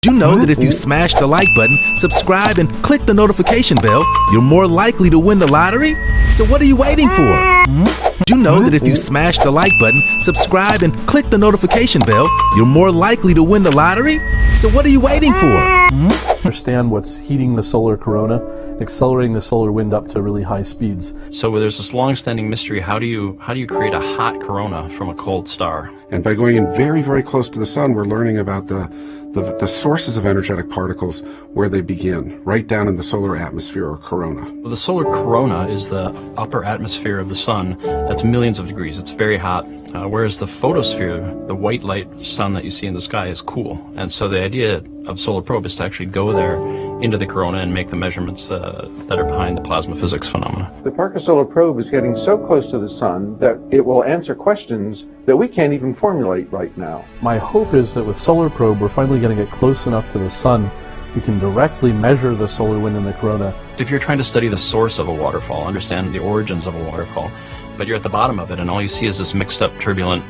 You know that if you smash the like button, subscribe, and click the notification bell, you're more likely to win the lottery? So what are you waiting for? You know that if you smash the like button, subscribe, and click the notification bell, you're more likely to win the lottery? So what are you waiting for? Understand what's heating the solar corona, accelerating the solar wind up to really high speeds. So there's this long-standing mystery: how do you create a hot corona from a cold star? And by going in very, very close to the sun, we're learning about the sources of energetic particles, where they begin, right down in the solar atmosphere or corona. Well, the solar corona is the upper atmosphere of the sun. That's millions of degrees. It's very hot. Whereas the photosphere, the white light sun that you see in the sky, is cool. And so the idea of Solar Probe is to actually go there into the corona and make the measurements that are behind the plasma physics phenomena. The Parker Solar Probe is getting so close to the sun that it will answer questions that we can't even formulate right now. My hope is that with Solar Probe, we're finally going to get close enough to the sun we can directly measure the solar wind in the corona. If you're trying to study the source of a waterfall, understand the origins of a waterfall, but you're at the bottom of it and all you see is this mixed up turbulent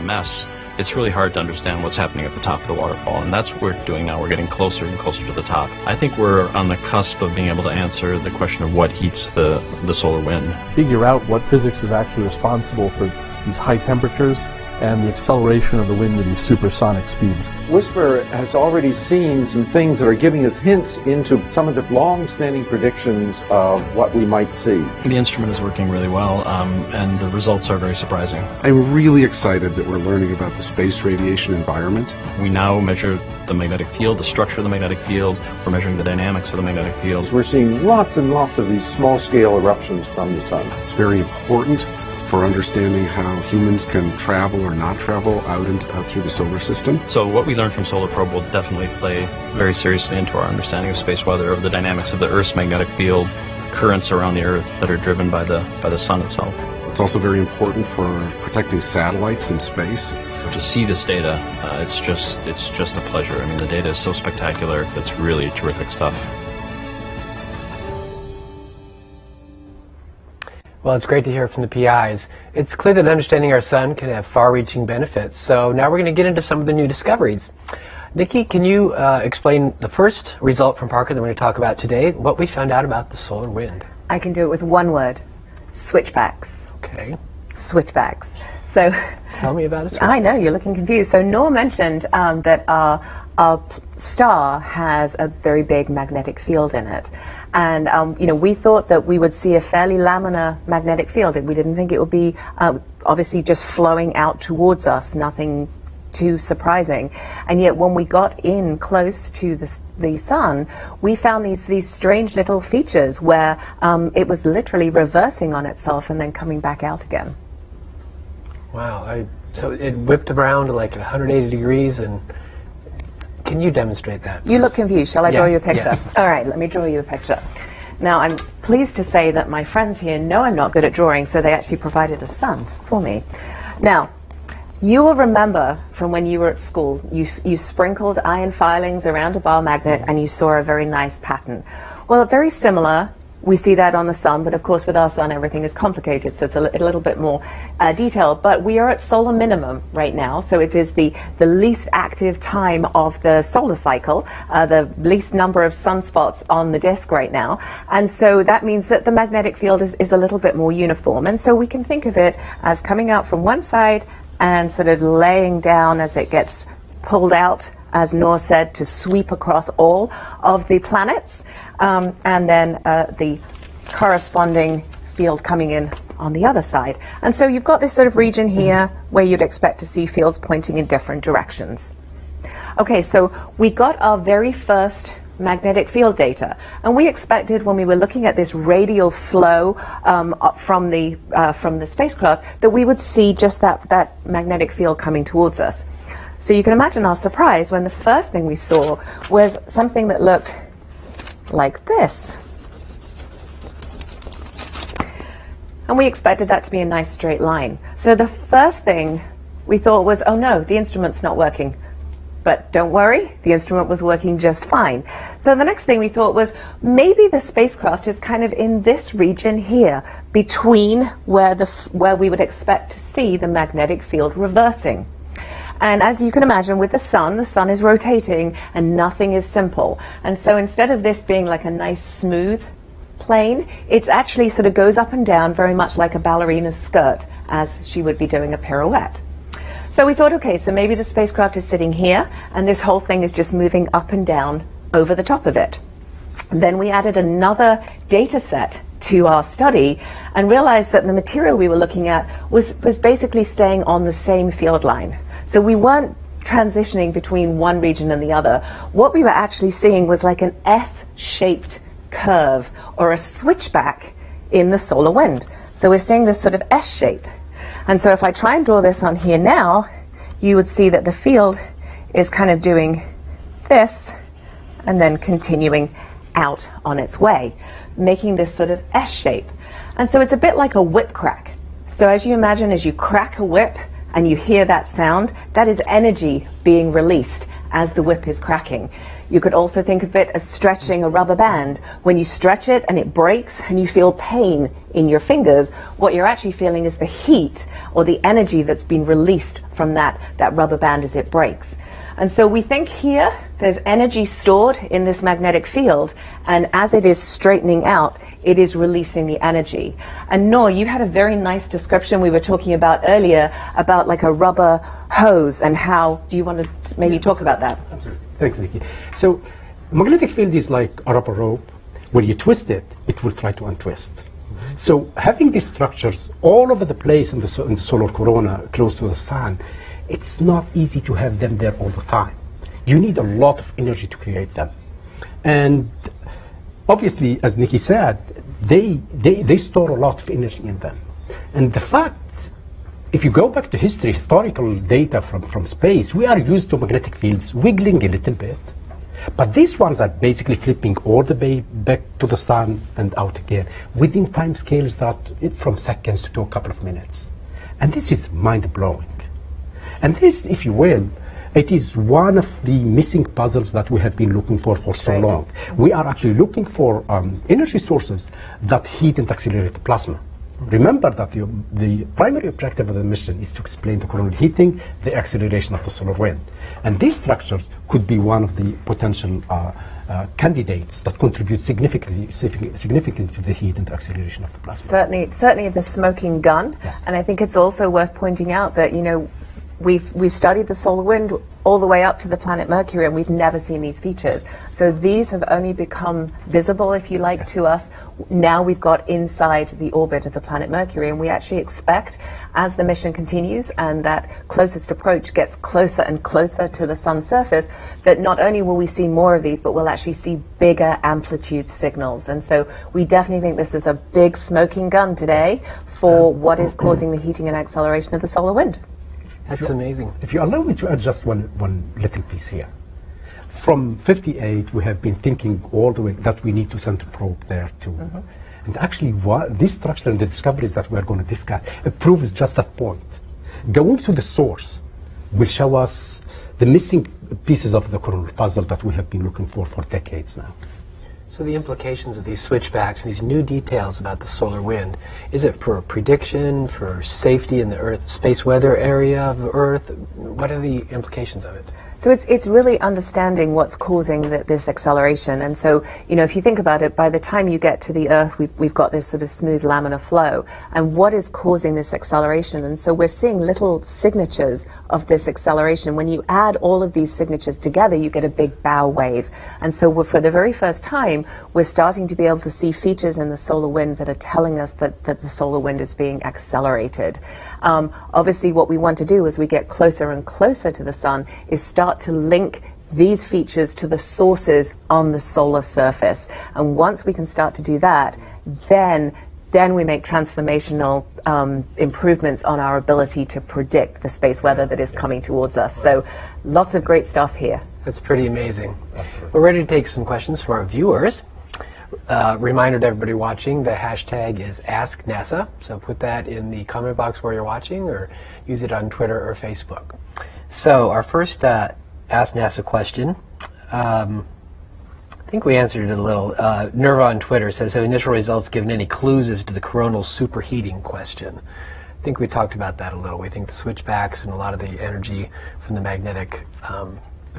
mess, it's really hard to understand what's happening at the top of the waterfall, and that's what we're doing now. We're getting closer and closer to the top. I think we're on the cusp of being able to answer the question of what heats the solar wind. Figure out what physics is actually responsible for these high temperatures and the acceleration of the wind to these supersonic speeds. WSPR has already seen some things that are giving us hints into some of the long-standing predictions of what we might see. The instrument is working really well, and the results are very surprising. I'm really excited that we're learning about the space radiation environment. We now measure the magnetic field, the structure of the magnetic field. We're measuring the dynamics of the magnetic field. We're seeing lots and lots of these small-scale eruptions from the sun. It's very important for understanding how humans can travel or not travel out through the solar system. So what we learned from Solar Probe will definitely play very seriously into our understanding of space weather, of the dynamics of the Earth's magnetic field, currents around the Earth that are driven by the sun itself. It's also very important for protecting satellites in space. To see this data, it's just a pleasure. I mean, the data is so spectacular. It's really terrific stuff. Well, it's great to hear from the PIs. It's clear that understanding our sun can have far-reaching benefits. So now we're going to get into some of the new discoveries. Nikki, can you explain the first result from Parker that we're going to talk about today, what we found out about the solar wind? I can do it with one word: switchbacks. Okay. Switchbacks. So tell me about it. I know, you're looking confused. So Nour mentioned that our star has a very big magnetic field in it. And, we thought that we would see a fairly laminar magnetic field. We didn't think it would be obviously just flowing out towards us, nothing too surprising. And yet when we got in close to the sun, we found these strange little features where it was literally reversing on itself and then coming back out again. Wow. So it whipped around like at 180 degrees, and can you demonstrate that? You look confused. Shall I draw you a picture? Yes. All right, let me draw you a picture. Now, I'm pleased to say that my friends here know I'm not good at drawing, so they actually provided a sun for me. Now, you will remember from when you were at school, you sprinkled iron filings around a bar magnet and you saw a very nice pattern. Well, very similar. We see that on the sun, but of course with our sun everything is complicated, so it's a little bit more detailed. But we are at solar minimum right now, so it is the least active time of the solar cycle, the least number of sunspots on the disk right now. And so that means that the magnetic field is a little bit more uniform. And so we can think of it as coming out from one side and sort of laying down as it gets pulled out, as Nour said, to sweep across all of the planets. And then the corresponding field coming in on the other side. And so you've got this sort of region here where you'd expect to see fields pointing in different directions. Okay, so we got our very first magnetic field data, and we expected when we were looking at this radial flow from the spacecraft that we would see just that magnetic field coming towards us. So you can imagine our surprise when the first thing we saw was something that looked like this. And we expected that to be a nice straight line. So the first thing we thought was, oh no, the instrument's not working. But don't worry, the instrument was working just fine. So the next thing we thought was, maybe the spacecraft is kind of in this region here, between where we would expect to see the magnetic field reversing. And as you can imagine, with the sun is rotating and nothing is simple. And so instead of this being like a nice smooth plane, it's actually sort of goes up and down very much like a ballerina's skirt as she would be doing a pirouette. So we thought, okay, so maybe the spacecraft is sitting here and this whole thing is just moving up and down over the top of it. Then we added another data set to our study and realized that the material we were looking at was basically staying on the same field line. So we weren't transitioning between one region and the other. What we were actually seeing was like an S-shaped curve or a switchback in the solar wind. So we're seeing this sort of S shape. And so if I try and draw this on here now, you would see that the field is kind of doing this and then continuing out on its way, making this sort of S shape. And so it's a bit like a whip crack. So as you imagine, as you crack a whip and you hear that sound, that is energy being released as the whip is cracking. You could also think of it as stretching a rubber band. When you stretch it and it breaks and you feel pain in your fingers, what you're actually feeling is the heat or the energy that's been released from that rubber band as it breaks. And so we think here there's energy stored in this magnetic field, and as it is straightening out, it is releasing the energy. And Nour, you had a very nice description we were talking about earlier about like a rubber hose and how, do you want to maybe talk about that? Absolutely. Thanks, Nikki. So magnetic field is like a rubber rope. When you twist it, it will try to untwist. So having these structures all over the place in the solar corona close to the sun, it's not easy to have them there all the time. You need a lot of energy to create them. And obviously, as Nikki said, they store a lot of energy in them. And the fact, if you go back to history, historical data from space, we are used to magnetic fields wiggling a little bit. But these ones are basically flipping all the way back to the sun and out again within time scales that from seconds to a couple of minutes. And this is mind-blowing. And this, if you will, it is one of the missing puzzles that we have been looking for so long. We are actually looking for energy sources that heat and accelerate the plasma. Remember that the primary objective of the mission is to explain the coronal heating, the acceleration of the solar wind. And these structures could be one of the potential candidates that contribute significantly to the heat and acceleration of the plasma. Certainly the smoking gun. Yes. And I think it's also worth pointing out that, you know, we've studied the solar wind all the way up to the planet Mercury, and we've never seen these features. So these have only become visible, if you like, to us. Now we've got inside the orbit of the planet Mercury, and we actually expect, as the mission continues and that closest approach gets closer and closer to the sun's surface, that not only will we see more of these, but we'll actually see bigger amplitude signals. And so we definitely think this is a big smoking gun today for what is causing the heating and acceleration of the solar wind. That's amazing. If you allow me to add just one little piece here. From 58, we have been thinking all the way that we need to send a probe there too. And actually, this structure and the discoveries that we are going to discuss, it proves just that point. Going to the source will show us the missing pieces of the coronal puzzle that we have been looking for decades now. So the implications of these switchbacks, these new details about the solar wind, is it for prediction, for safety in the Earth, space weather area of the Earth? What are the implications of it? So it's really understanding what's causing this acceleration. And so, you know, if you think about it, by the time you get to the Earth, we've got this sort of smooth laminar flow. And what is causing this acceleration? And so we're seeing little signatures of this acceleration. When you add all of these signatures together, you get a big bow wave. And so for the very first time, we're starting to be able to see features in the solar wind that are telling us that the solar wind is being accelerated. Obviously, what we want to do as we get closer and closer to the sun is start to link these features to the sources on the solar surface. And once we can start to do that, then we make transformational improvements on our ability to predict the space weather that is coming towards us. So lots of great stuff here. That's pretty amazing. We're ready to take some questions from our viewers. Reminder to everybody watching, the hashtag is AskNASA, so put that in the comment box where you're watching or use it on Twitter or Facebook. So our first Ask NASA question, I think we answered it a little. Nerva on Twitter says, have initial results given any clues as to the coronal superheating question? I think we talked about that a little. We think the switchbacks and a lot of the energy from the magnetic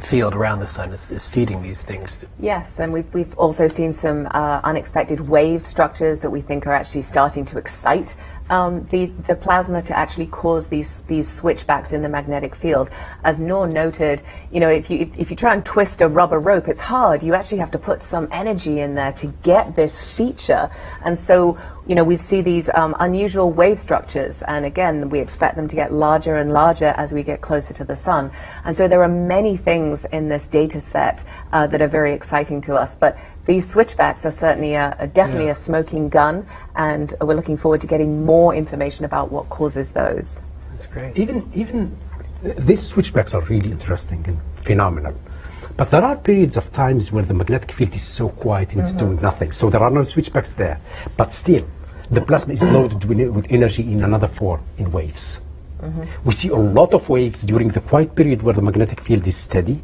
field around the sun is feeding these things. Yes, and we've also seen some unexpected wave structures that we think are actually starting to excite the plasma to actually cause these switchbacks in the magnetic field. As Nour noted, you know, if you try and twist a rubber rope, it's hard. You actually have to put some energy in there to get this feature. And so, you know, we see these unusual wave structures, and again, we expect them to get larger and larger as we get closer to the sun. And so there are many things in this data set that are very exciting to us. But these switchbacks are certainly definitely a smoking gun, and we're looking forward to getting more information about what causes those. That's great. Even these switchbacks are really interesting and phenomenal. But there are periods of times where the magnetic field is so quiet and it's doing nothing. So there are no switchbacks there. But still, the plasma is loaded with energy in another form, in waves. We see a lot of waves during the quiet period where the magnetic field is steady.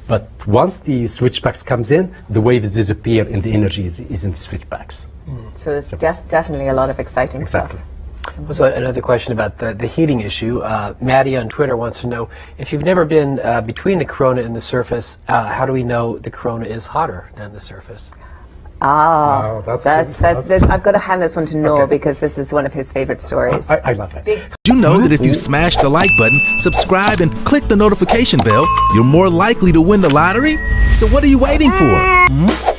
But once the switchbacks comes in, the waves disappear and the energy is in the switchbacks. So there's definitely a lot of exciting stuff. Also, another question about the heating issue. Maddie on Twitter wants to know, if you've never been between the corona and the surface, how do we know the corona is hotter than the surface? Wow, that's I've got to hand this one to Nour because this is one of his favorite stories. I love it. Did you know that if you smash the like button, subscribe, and click the notification bell, you're more likely to win the lottery? So what are you waiting for?